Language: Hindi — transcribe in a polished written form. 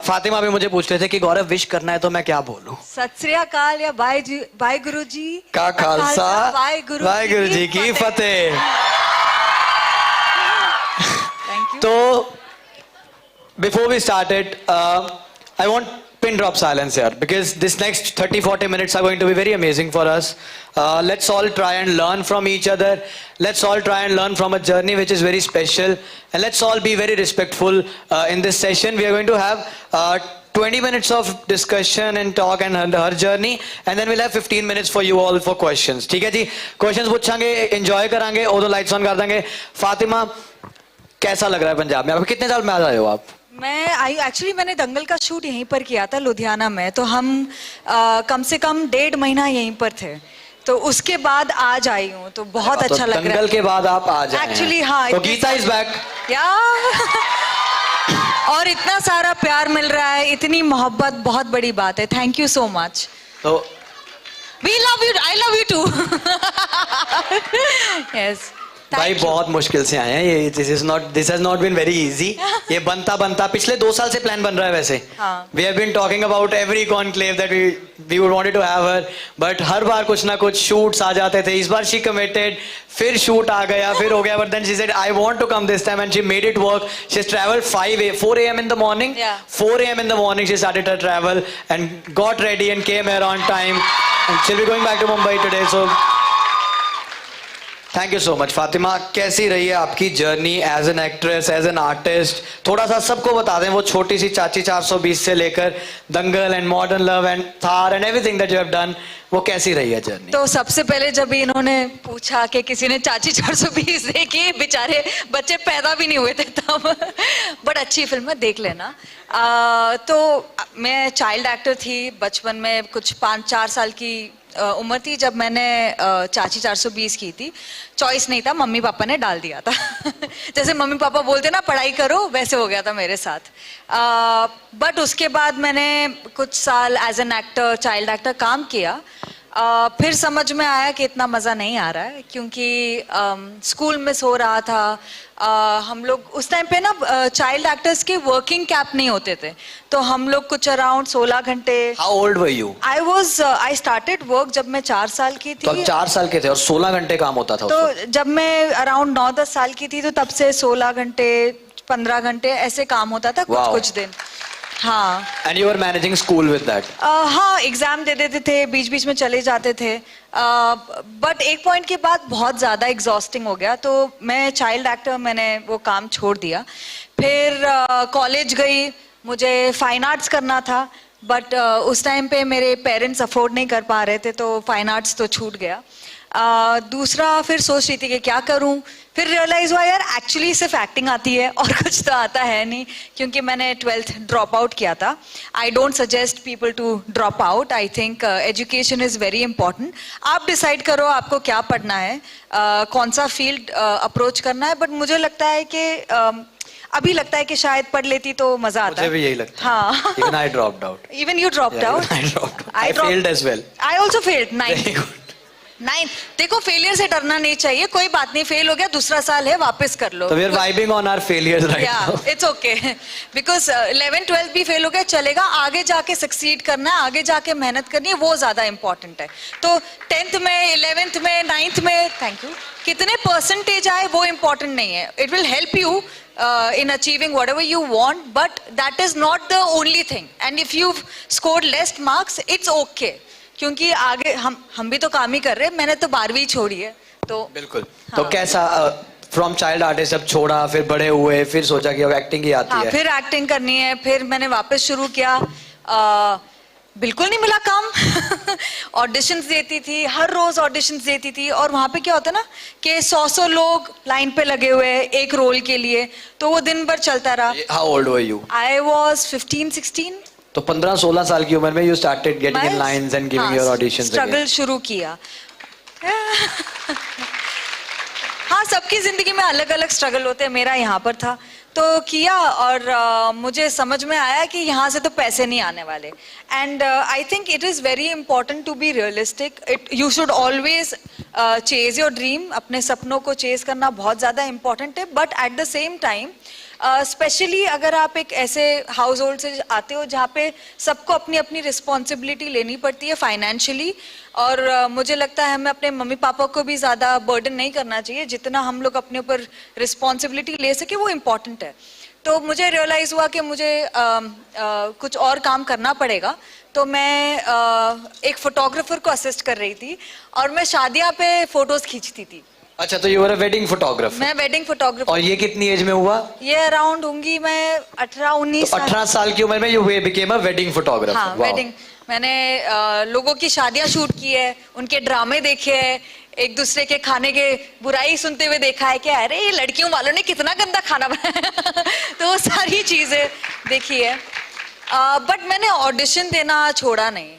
फातिमा भी मुझे पूछ रहे थे कि गौरव विश करना है तो मैं क्या बोलूं? सत श्री अकाल या भाई गुरु जी का खालसा भाई गुरु जी की फतेह। Thank you. तो before we started, I want pin drop silence here because this next 30-40 minutes are going to be very amazing for us. Let's all try and learn from each other. Let's all try and learn from a journey which is very special, and let's all be very respectful in this session. We are going to have 20 minutes of discussion and talk and her journey, and then we'll have 15 minutes for you all for questions. ठीक है जी? Questions पूछांगे, enjoy करांगे, और तो lights on कर देंगे. फातिमा, कैसा लग रहा है पंजाब में? आप कितने साल में आ रहे हो आप? मैंने दंगल का शूट यहीं पर किया था लुधियाना में, तो हम कम से कम 1.5 महीना यहीं पर थे, तो उसके बाद आज आई हूँ, तो बहुत अच्छा लग रहा है। दंगल के बाद आप आ जाए एक्चुअली। हाँ, तो गीता इज बैक या और इतना सारा प्यार मिल रहा है, इतनी मोहब्बत, बहुत बड़ी बात है। Thank you so much. तो we love you, I love you too. Yes भाई बहुत मुश्किल से आए हैं ये। This has not been very easy. ये बनता पिछले 2 साल से प्लान बन रहा है वैसे। We have been talking about every conclave that we would wanted to have her, but हर बार कुछ ना कुछ शूट्स आ जाते थे। इस बार शी कमिटेड, फिर शूट आ गया, फिर हो गया, but then she said I want to come this time and she made it work. She has travelled 4 a.m. in the morning. 4 a.m. in the morning she started her travel and got ready and came here on time, and she'll be going back to Mumbai today. So thank you so much. Fatima, कैसी रही है आपकी journey as an actress, as an artist? थोड़ा सा सबको बता दें, वो छोटी सी चाची 420 से लेकर Dangal and modern love and Thar and everything that you have done, वो कैसी रही है जर्नी? तो सबसे पहले जब इन्होंने पूछा कि किसी ने चाची 420 देखी, बेचारे बच्चे पैदा भी नहीं हुए थे तब। बट अच्छी फिल्म है, देख लेना। तो मैं चाइल्ड एक्टर थी बचपन में, कुछ 5-4 साल की उम्र थी जब मैंने चाची 420 की थी। चॉइस नहीं था, मम्मी पापा ने डाल दिया था। जैसे मम्मी पापा बोलते ना पढ़ाई करो, वैसे हो गया था मेरे साथ। बट उसके बाद मैंने कुछ साल as an actor, child actor काम किया। फिर समझ में आया कि इतना मज़ा नहीं आ रहा है, क्योंकि स्कूल में सो रहा था। हम लोग उस टाइम पे ना चाइल्ड एक्टर्स के वर्किंग कैप नहीं होते थे, तो हम लोग कुछ अराउंड 16 घंटे। How old were you? I started work जब मैं 4 साल की थी। तो 4 साल के थे और 16 घंटे काम होता था? तो जब मैं अराउंड 9-10 साल की थी, तो तब से 16 घंटे 15 घंटे ऐसे काम होता था कुछ दिन। हाँ। And you were managing school with that? हाँ, एग्जाम दे देते थे, बीच बीच में चले जाते थे। बट एक पॉइंट के बाद बहुत ज़्यादा एग्जॉस्टिंग हो गया, तो मैं चाइल्ड एक्टर, मैंने वो काम छोड़ दिया। फिर कॉलेज गई, मुझे फाइन आर्ट्स करना था, बट उस टाइम पे मेरे पेरेंट्स अफोर्ड नहीं कर पा रहे थे, तो फाइन आर्ट्स तो छूट गया। दूसरा फिर सोच रही थी कि क्या करूं, फिर रियलाइज हुआ यार एक्चुअली सिर्फ एक्टिंग आती है और कुछ तो आता है नहीं, क्योंकि मैंने 12th ड्रॉप आउट किया था। I don't suggest people to drop out. I think education is very important. आप डिसाइड करो आपको क्या पढ़ना है, कौन सा फील्ड अप्रोच करना है। बट मुझे लगता है कि अभी लगता है कि शायद पढ़ लेती तो मजा आता। मुझे भी यही लगता है। हाँ। Even I dropped out. Even you dropped out. I failed as well. I also failed 9th। देखो, फेलियर से डरना नहीं चाहिए, कोई बात नहीं, फेल हो गया, दूसरा साल है, वापस कर लो। So we are vibing on our failures right now. Yeah, it's okay. Because 11th-12th भी फेल हो गया, चलेगा। आगे जाके सक्सीड करना है, आगे जाके मेहनत करनी है, वो ज्यादा इंपॉर्टेंट है। तो 10th में, 11th में, 9th में, थैंक यू, कितने परसेंटेज आए वो इंपॉर्टेंट नहीं है। It will help you in achieving whatever you want, but that is not the only thing. And if you've scored less marks, it's okay. क्योंकि आगे हम भी तो काम ही कर रहे हैं। मैंने तो 12वीं छोड़ी है, तो बिल्कुल। हाँ। तो कैसा फ्रॉम चाइल्ड आर्टिस्ट जब छोड़ा, फिर बड़े हुए, फिर सोचा कि अब एक्टिंग ही आती है? फिर एक्टिंग करनी है, फिर मैंने वापस शुरू किया। बिल्कुल नहीं मिला काम। ऑडिशंस देती थी, हर रोज ऑडिशंस देती थी, और वहां पे क्या होता ना कि 100 लोग लाइन पे लगे हुए हैं एक रोल के लिए, तो वो दिन भर चलता रहा। How old were you? I was 15-16। तो 15-16 साल की उम्र में you started getting in lines and giving your auditions again. Struggle शुरू किया। हाँ, सबकी जिंदगी में अलग अलग स्ट्रगल होते हैं, मेरा यहाँ पर था तो किया, और मुझे समझ में आया कि यहाँ से तो पैसे नहीं आने वाले। And I think it is very important to be realistic. You should always chase your dream. अपने सपनों को चेज करना बहुत ज़्यादा इंपॉर्टेंट है, but at the same time specially अगर आप एक ऐसे हाउस होल्ड से आते हो जहाँ पे सबको अपनी अपनी रिस्पॉन्सिबिलिटी लेनी पड़ती है फाइनेंशियली, और मुझे लगता है हमें अपने मम्मी पापा को भी ज़्यादा बर्डन नहीं करना चाहिए, जितना हम लोग अपने ऊपर रिस्पॉन्सिबिलिटी ले सके वो इम्पॉर्टेंट है। तो मुझे रियलाइज़ हुआ कि मुझे कुछ और काम करना पड़ेगा, तो मैं एक फोटोग्राफर को असिस्ट कर रही थी और मैं शादियाँ पे फोटोज खींचती थी। अच्छा, तो you are a wedding photographer. मैं वेडिंग फोटोग्राफर। और ये कितनी एज में हुआ? ये अराउंड होंगी मैं 18-19 तो 18 साल की उम्र में you became a wedding photographer. हाँ, वेडिंग। मैंने लोगों की शादियां शूट की है, उनके ड्रामे देखे हैं, एक दूसरे के खाने के बुराई सुनते हुए देखा है कि अरे ये लड़कियों वालों ने कितना गंदा खाना बनाया तो वो सारी चीजें देखी है। बट मैंने ऑडिशन देना छोड़ा नहीं।